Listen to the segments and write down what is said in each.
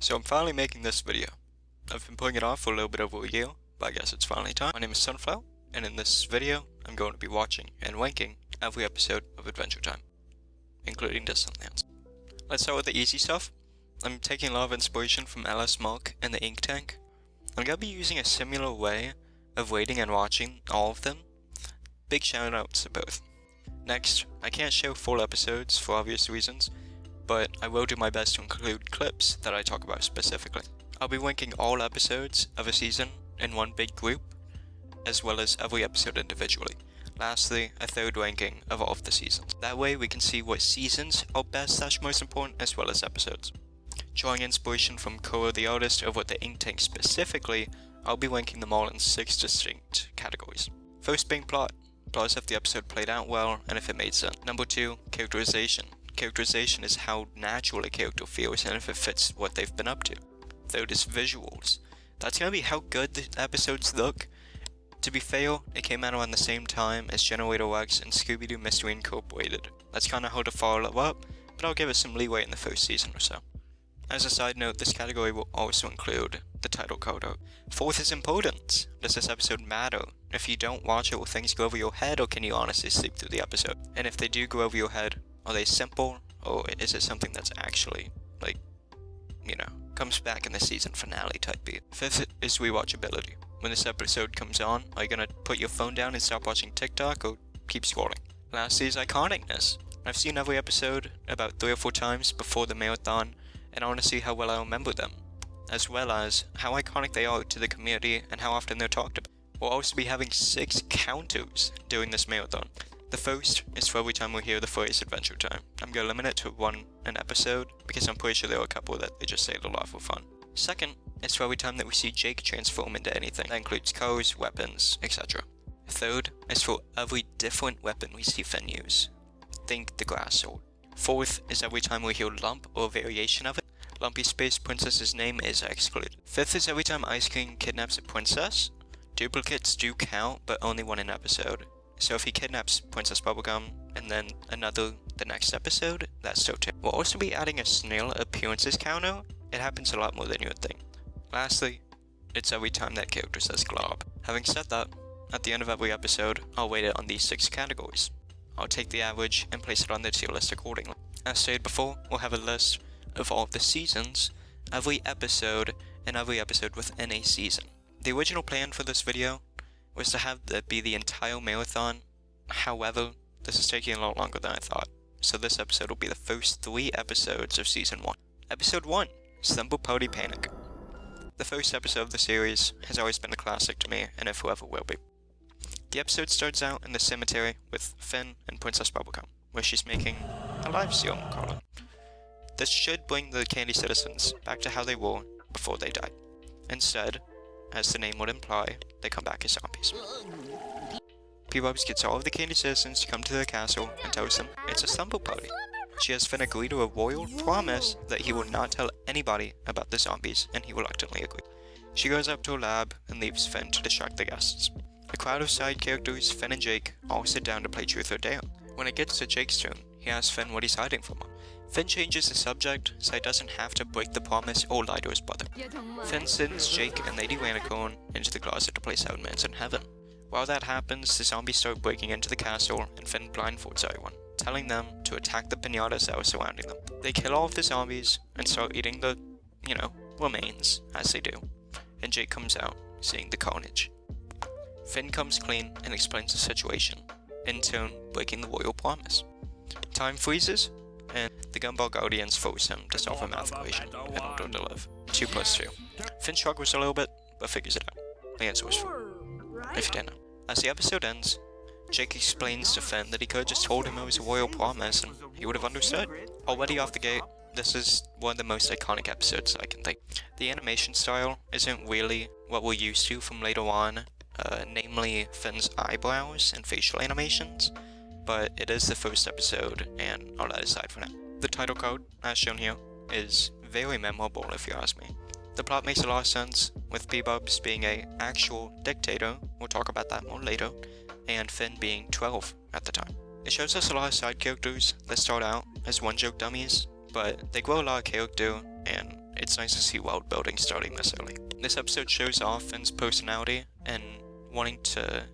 So I'm finally making this video. I've been putting it off for a little bit over a year, but I guess it's finally time. My name is Sunflower, and in this video, I'm going to be watching and ranking every episode of Adventure Time, including Distant Lands. Let's start with the easy stuff. I'm taking a lot of inspiration from LS Milk and the Ink Tank. I'm going to be using a similar way of waiting and watching all of them. Big shout outs to both. Next, I can't show full episodes for obvious reasons, but I will do my best to include clips that I talk about specifically. I'll be ranking all episodes of a season in one big group, as well as every episode individually. Lastly, a third ranking of all of the seasons. That way we can see what seasons are best / most important, as well as episodes. Drawing inspiration from Kuro the artist over the Ink Tank specifically, I'll be ranking them all in 6 distinct categories. First being plot. Plot is if the episode played out well and if it made sense. Number 2, characterization. Characterization is how natural a character feels and if it fits what they've been up to. Third is visuals. That's gonna be how good the episodes look. To be fair, it came out around the same time as Generator X and Scooby-Doo Mystery Incorporated. That's kinda hard to follow up, but I'll give it some leeway in the first season or so. As a side note, this category will also include the title card art. Fourth is importance. Does this episode matter? If you don't watch it, will things go over your head, or can you honestly sleep through the episode? And if they do go over your head, are they simple, or is it something that's actually, comes back in the season finale type beat? Fifth is rewatchability. When this episode comes on, are you gonna put your phone down and stop watching TikTok, or keep scrolling? Lastly is iconicness. I've seen every episode about 3 or 4 times before the marathon, and I want to see how well I remember them, as well as how iconic they are to the community and how often they're talked about. We'll also be having 6 counters during this marathon. The first is for every time we hear the phrase Adventure Time. I'm going to limit it to 1 an episode, because I'm pretty sure there are a couple that they just say it a lot for fun. Second is for every time that we see Jake transform into anything. That includes cars, weapons, etc. Third is for every different weapon we see Finn use. Think the grass sword. Fourth is every time we hear Lump or a variation of it. Lumpy Space Princess's name is excluded. Fifth is every time Ice King kidnaps a princess. Duplicates do count, but only 1 an episode. So if he kidnaps Princess Bubblegum and then another the next episode, that's still 2. We'll also be adding a snail appearances counter. It happens a lot more than you would think. Lastly, it's every time that character says glob. Having said that, at the end of every episode, I'll rate it on these 6 categories. I'll take the average and place it on the tier list accordingly. As stated before, we'll have a list of all of the seasons, every episode, and every episode within a season. The original plan for this video was to have that be the entire marathon. However, this is taking a lot longer than I thought, so this episode will be the first 3 episodes of season 1. Episode 1, Slumber Party Panic. The first episode of the series has always been a classic to me, and it forever will be. The episode starts out in the cemetery with Finn and Princess Bubblegum, where she's making a live serum, we'll call it. This should bring the Candy Citizens back to how they were before they died. Instead, as the name would imply, they come back as zombies. P-Bubs gets all of the Candy Citizens to come to the castle and tells them it's a slumber party. She has Finn agree to a royal promise that he will not tell anybody about the zombies, and he reluctantly agrees. She goes up to a lab and leaves Finn to distract the guests. A crowd of side characters, Finn and Jake, all sit down to play Truth or Dare. When it gets to Jake's turn, he asks Finn what he's hiding from him. Finn changes the subject so he doesn't have to break the promise or lie to his brother. Finn sends Jake and Lady Ranicorn into the closet to play 7 Minutes in Heaven. While that happens, the zombies start breaking into the castle and Finn blindfolds everyone, telling them to attack the piñatas that are surrounding them. They kill all of the zombies and start eating the, remains, as they do. And Jake comes out, seeing the carnage. Finn comes clean and explains the situation, in turn breaking the royal promise. Time freezes, and the Gumball Guardians force him to solve a math equation in order to live. 2 + 2. Finn struggles a little bit, but figures it out. The answer was 4, if you didn't know. As the episode ends, Jake explains to Finn that he could have just told him it was a royal promise and he would have understood. Already off the gate, this is one of the most iconic episodes I can think. The animation style isn't really what we're used to from later on, namely Finn's eyebrows and facial animations, but it is the first episode, and I'll let it aside for now. The title card, as shown here, is very memorable if you ask me. The plot makes a lot of sense, with P-Bubs being an actual dictator, we'll talk about that more later, and Finn being 12 at the time. It shows us a lot of side characters that start out as one-joke dummies, but they grow a lot of character, and it's nice to see world building starting this early. This episode shows off Finn's personality and wanting to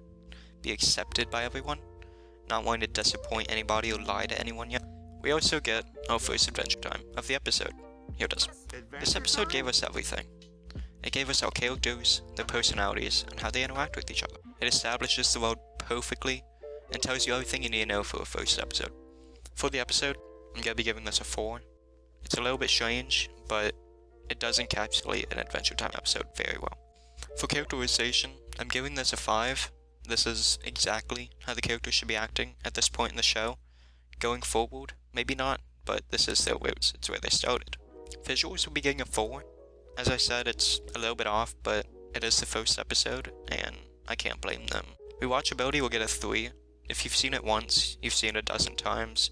be accepted by everyone, not wanting to disappoint anybody or lie to anyone yet. We also get our first adventure time of the episode. Here it is. This episode gave us everything. It gave us our characters, their personalities, and how they interact with each other. It establishes the world perfectly and tells you everything you need to know for a first episode. For the episode, I'm going to be giving this a 4. It's a little bit strange, but it does encapsulate an Adventure Time episode very well. For characterization, I'm giving this a 5. This is exactly how the characters should be acting at this point in the show. Going forward, maybe not, but this is their roots, it's where they started. Visuals will be getting a 4. As I said, it's a little bit off, but it is the first episode, and I can't blame them. Rewatchability will get a 3. If you've seen it once, you've seen it a dozen times.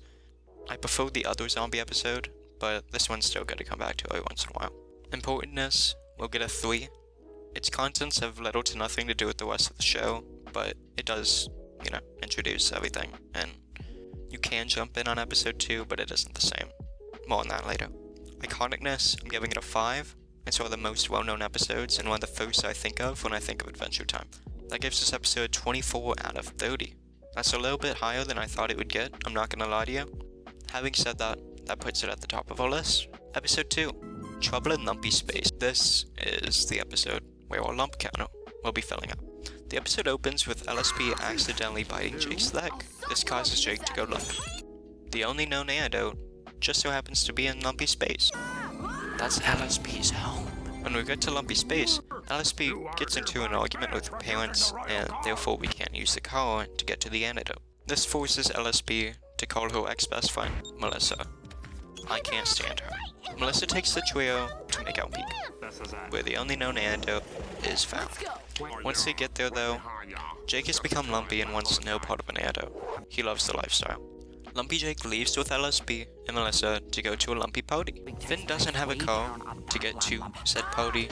I prefer the other zombie episode, but this one's still good to come back to every once in a while. Importantness will get a 3. Its contents have little to nothing to do with the rest of the show, but it does, introduce everything, and you can jump in on episode 2, but it isn't the same. More on that later. Iconicness, I'm giving it a 5. It's one of the most well-known episodes, and one of the first I think of when I think of Adventure Time. That gives this episode 24 out of 30. That's a little bit higher than I thought it would get, I'm not gonna lie to you. Having said that, that puts it at the top of our list. Episode 2, Trouble in Lumpy Space. This is the episode where our lump counter will be filling up. The episode opens with LSP accidentally biting Jake's leg. This causes Jake to go lumpy. The only known antidote just so happens to be in Lumpy Space. That's LSP's home. When we get to Lumpy Space, LSP gets into an argument with her parents, and therefore we can't use the car to get to the antidote. This forces LSP to call her ex-best friend, Melissa. I can't stand her. Melissa takes the trio to make out peak, where the only known antidote is found. Once they get there though, Jake has become lumpy and wants no part of an antidote. He loves the lifestyle. Lumpy Jake leaves with LSP and Melissa to go to a lumpy party. Finn doesn't have a car to get to said party,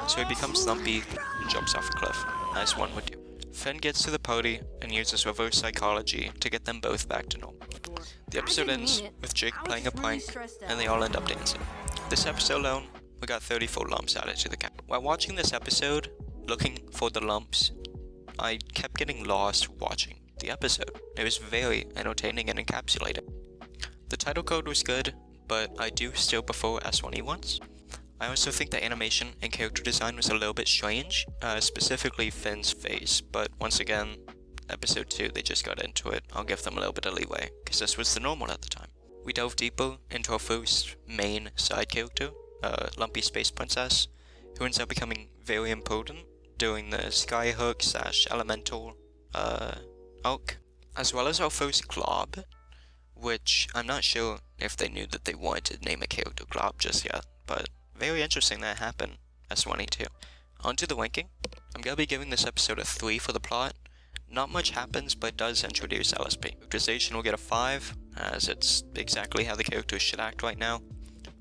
so he becomes lumpy and jumps off a cliff, as one would do. Finn gets to the party and uses reverse psychology to get them both back to normal. The episode ends with Jake playing a prank, and they all end up dancing. This episode alone, we got 34 lumps added to the count. While watching this episode, looking for the lumps, I kept getting lost watching the episode. It was very entertaining and encapsulating. The title code was good, but I do still prefer S1E ones. I also think the animation and character design was a little bit strange, specifically Finn's face, but once again, episode 2 they just got into it. I'll give them a little bit of leeway, because this was the normal at the time. We delve deeper into our first main side character, Lumpy Space Princess, who ends up becoming very important during the Skyhook / Elemental arc, as well as our first Glob, which I'm not sure if they knew that they wanted to name a character Glob just yet, but very interesting that happened, S1E2. On to the ranking. I'm going to be giving this episode a 3 for the plot. Not much happens, but it does introduce LSP. Characterization will get a 5, as it's exactly how the characters should act right now.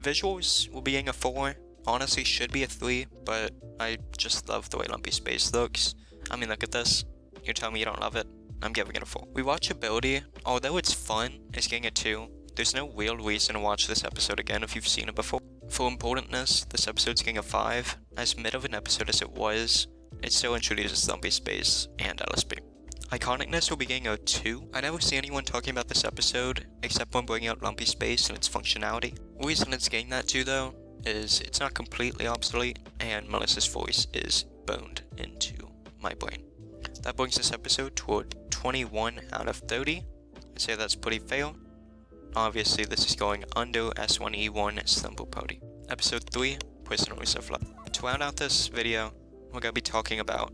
Visuals will be getting a 4, honestly should be a 3, but I just love the way Lumpy Space looks. I mean, look at this. You're telling me you don't love it? I'm giving it a 4. Rewatchability, although it's fun, is getting a 2. There's no real reason to watch this episode again if you've seen it before. For importantness, this episode's getting a 5. As mid of an episode as it was, it still introduces Lumpy Space and LSP. Iconicness will be getting a 2. I never see anyone talking about this episode, except when bringing out Lumpy Space and its functionality. The reason it's getting that 2 though, is it's not completely obsolete, and Melissa's voice is boned into my brain. That brings this episode toward 21 out of 30. I'd say that's pretty fair. Obviously this is going under S1E1 Slumber Party. Episode 3, Personalizer Flight. To round out this video, we're going to be talking about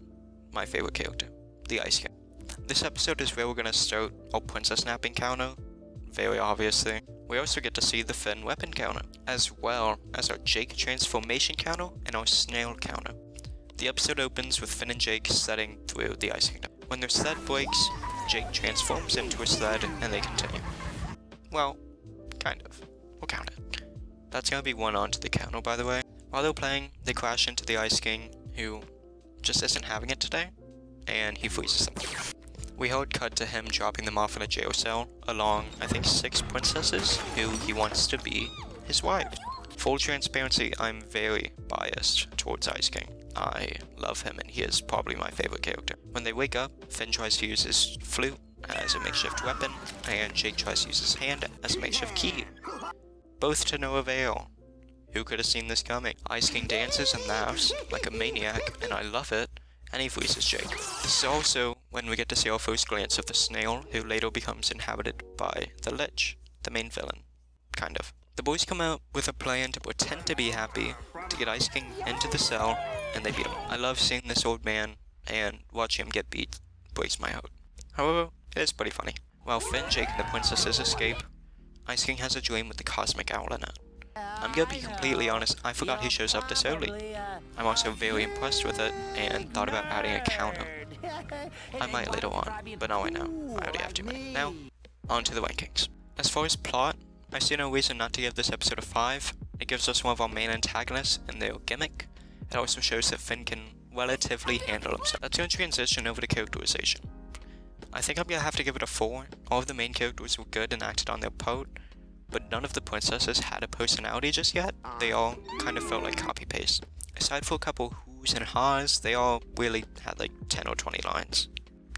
my favorite character, the Ice King. This episode is where we're going to start our princess napping counter, very obviously. We also get to see the Finn weapon counter, as well as our Jake transformation counter and our snail counter. The episode opens with Finn and Jake sledding through the Ice Kingdom. When their sled breaks, Jake transforms into a sled and they continue. Well, kind of. We'll count it. That's gonna be 1 on to the counter, by the way. While they're playing, they crash into the Ice King, who just isn't having it today, and he freezes them. We hard cut to him dropping them off in a jail cell, along, I think, 6 princesses, who he wants to be his wife. Full transparency, I'm very biased towards Ice King. I love him and he is probably my favorite character. When they wake up, Finn tries to use his flute as a makeshift weapon, and Jake tries to use his hand as a makeshift key. Both to no avail. Who could have seen this coming? Ice King dances and laughs like a maniac, and I love it, and he freezes Jake. This is also when we get to see our first glance of the snail, who later becomes inhabited by the Lich, the main villain, kind of. The boys come out with a plan to pretend to be happy, to get Ice King into the cell, and they beat him. I love seeing this old man, and watching him get beat breaks my heart. However, it is pretty funny. While Finn, Jake, and the princesses escape, Ice King has a dream with the cosmic owl in it. I'm gonna be completely honest, I forgot he shows up this early. I'm also very impressed with it, and thought about adding a counter. I might later on, but not right now. I already have 2 minutes. Now, on to the rankings. As far as plot, I see no reason not to give this episode a 5. It gives us one of our main antagonists and their gimmick. It also shows that Finn can relatively handle himself. Let's go and transition over to characterization. I think I'm gonna have to give it a 4. All of the main characters were good and acted on their part, but none of the princesses had a personality just yet. They all kind of felt like copy-paste. Aside for a couple who's and ha's, they all really had like 10 or 20 lines,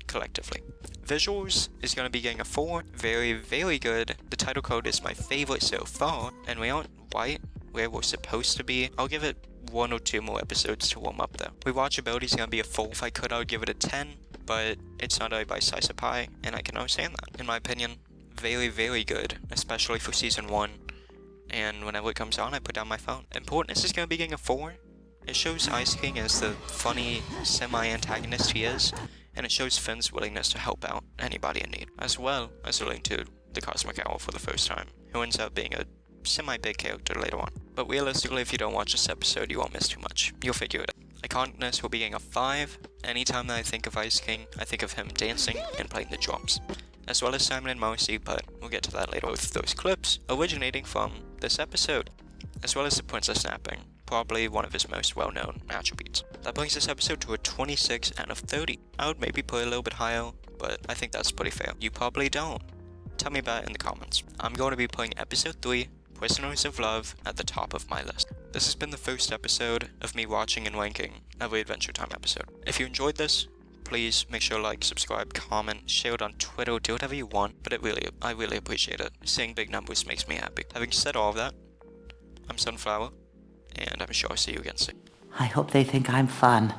collectively. Visuals is going to be getting a 4. Very, very good. The title card is my favorite so far, and we aren't right where we're supposed to be. I'll give it 1 or 2 more episodes to warm up though. Rewatchability is going to be a 4. If I could, I would give it a 10, but it's not by slice of pie, and I can understand that. In my opinion, very, very good, especially for season 1, and whenever it comes on, I put down my phone. Importance is going to be getting a 4. It shows Ice King as the funny, semi-antagonist he is, and it shows Finn's willingness to help out anybody in need, as well as relating to the Cosmic Owl for the first time, who ends up being a semi-big character later on. But realistically, if you don't watch this episode, you won't miss too much. You'll figure it out. Iconicness will be getting a 5. Anytime that I think of Ice King, I think of him dancing and playing the drums, as well as Simon and Marcy, but we'll get to that later. Both those clips originating from this episode, as well as the princess snapping, probably one of his most well-known attributes. That brings this episode to a 26 out of 30. I would maybe put it a little bit higher, but I think that's pretty fair. You probably don't. Tell me about it in the comments. I'm going to be putting episode 3, Personalizer Love, at the top of my list. This has been the first episode of me watching and ranking every Adventure Time episode. If you enjoyed this, please make sure to like, subscribe, comment, share it on Twitter, do whatever you want, but I really appreciate it. Seeing big numbers makes me happy. Having said all of that, I'm Sunflower, and I'm sure I'll see you again soon. I hope they think I'm fun.